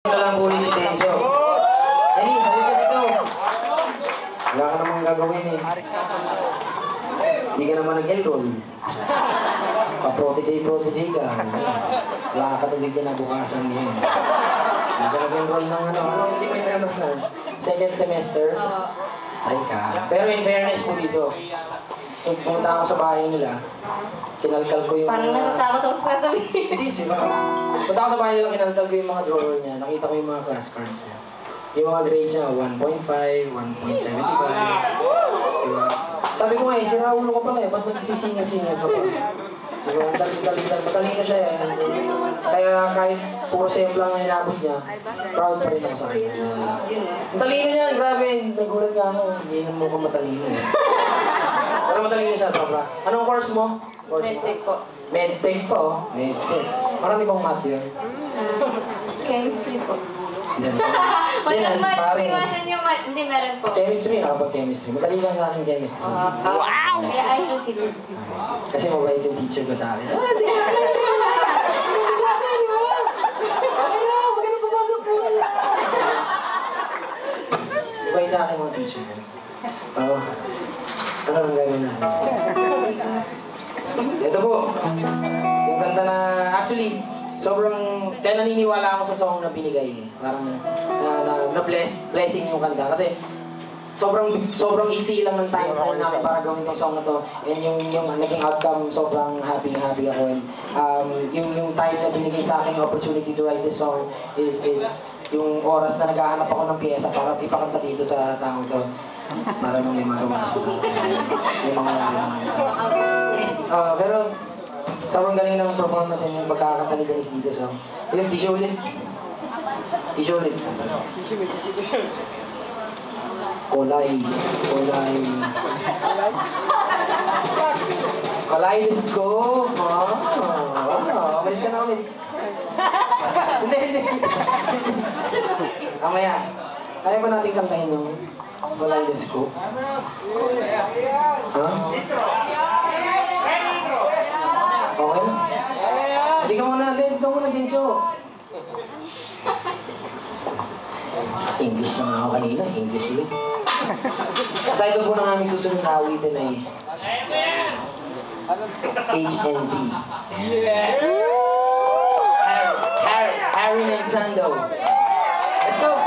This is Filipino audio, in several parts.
na lang ulit si Tenso. Denise, halika dito. Wala ka namang gagawin eh. Hindi ka naman nag-enroll. Pa-protege ka. Wala ka tubig kinabukasan din. Hindi ka nag-enroll ng hindi mo yung second semester. Ay ka. Pero in fairness po dito, kung pumunta ako sa bahay nila, kinalkal ko yung parang natatakot ako sa sasabihin. Hindi, siguro. Punta ako sa bahay nila, kinalkal ko yung mga drawer niya. Nakita ko yung mga class cards niya. Yung mga grades niya, 1.5, 1.75. Diba? Sabi ko nga eh, sira ulo ko pala eh. Ba't nagsisingag-singag ka pa? Diba? Matalino siya eh. Kaya kahit puro save lang ang inabot niya, proud pa rin ako sa kanya. Ang talino niya, grabe. Nagulat ka ako. Hindi mo ko matalino eh. Pero matalino siya, sobra. Anong course mo? Medtech po. Medtech po, oh. Medtech. Marami bang math yun? Chemistry po. Walang math. Iwasan yung math. Hindi, meron po. Chemistry, nakapag-chemistry. Madali lang sa akin chemistry. Wow! Kaya ayaw kita. Kasi mabait yung teacher ko sa akin. Sige! Mabait sa akin mga teacher ko. Oo. Ano ang gano'n na? Ito po. Yung kanta na, actually, sobrang, kaya naniniwala ako sa song na binigay. Parang, blessing yung kanta. Kasi, sobrang easy lang ng time ko namin para gawin tong song na to. And yung naging outcome, sobrang happy ako. And yung time na binigay sa akin, yung opportunity to write this song is yung oras na naghahanap ako ng piyesa para ipakanta dito sa taong to. Para nung may magawa siya sa akin. May mangyayari naman sa akin. Pero, sobrang galing ng performance yung pagkakanta ni Denise dito. So, yun, tissue ulit. Kolay. Let's go! Umalis ka na ulit. Hindi. Mamaya. Kaya ba natin kantahin yung Kolay, let's go? Ha? Okay? Hindi ka muna natin. Ito muna din show. English naman ako kanina. English ulit. Title po ng aming susunod na awitin ay HND. Harry Nintendo. Let's go!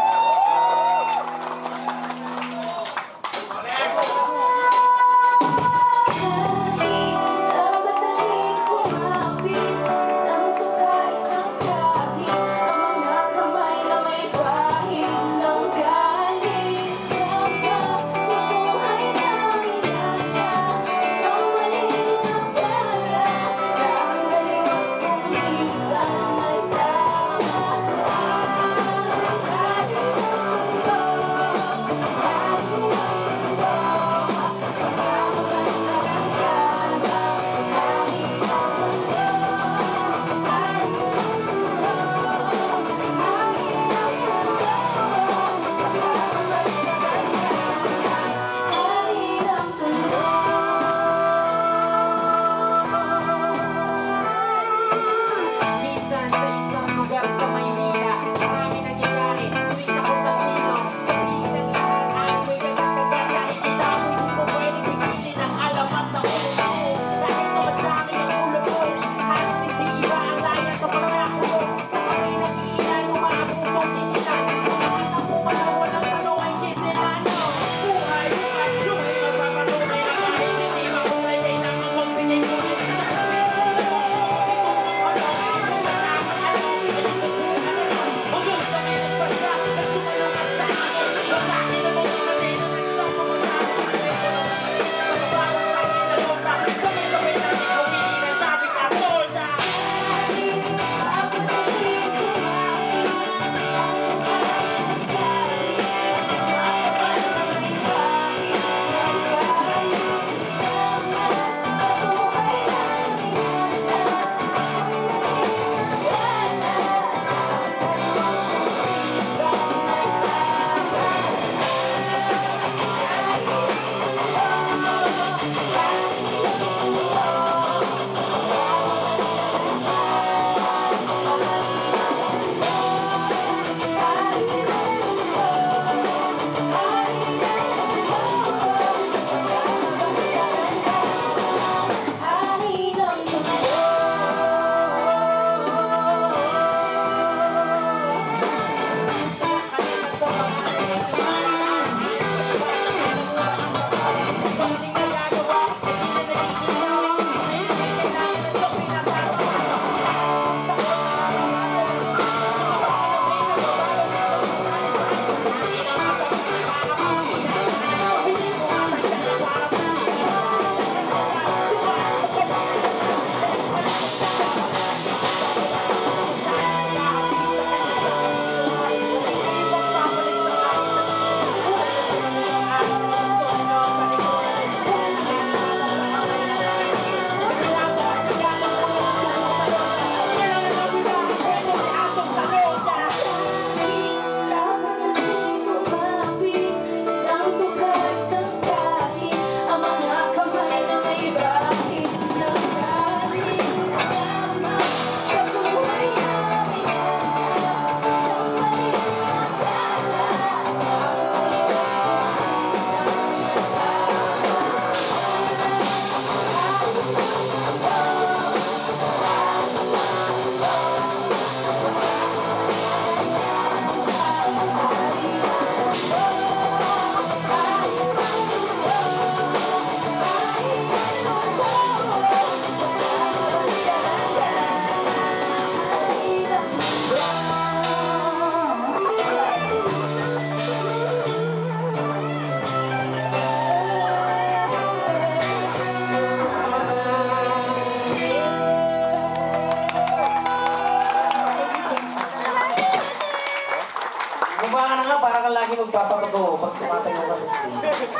Mukha ka na nga, para kang lagi magpapatotoo pag tumatayo ka sa stage.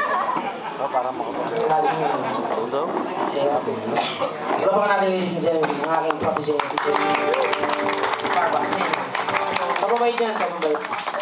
Parang makapagod. Lagi nga. Ano daw? Siya. Wala pa natin, ladies and gentlemen, ang aking protege si Jenny Barbasin. Pababait yan, pababait.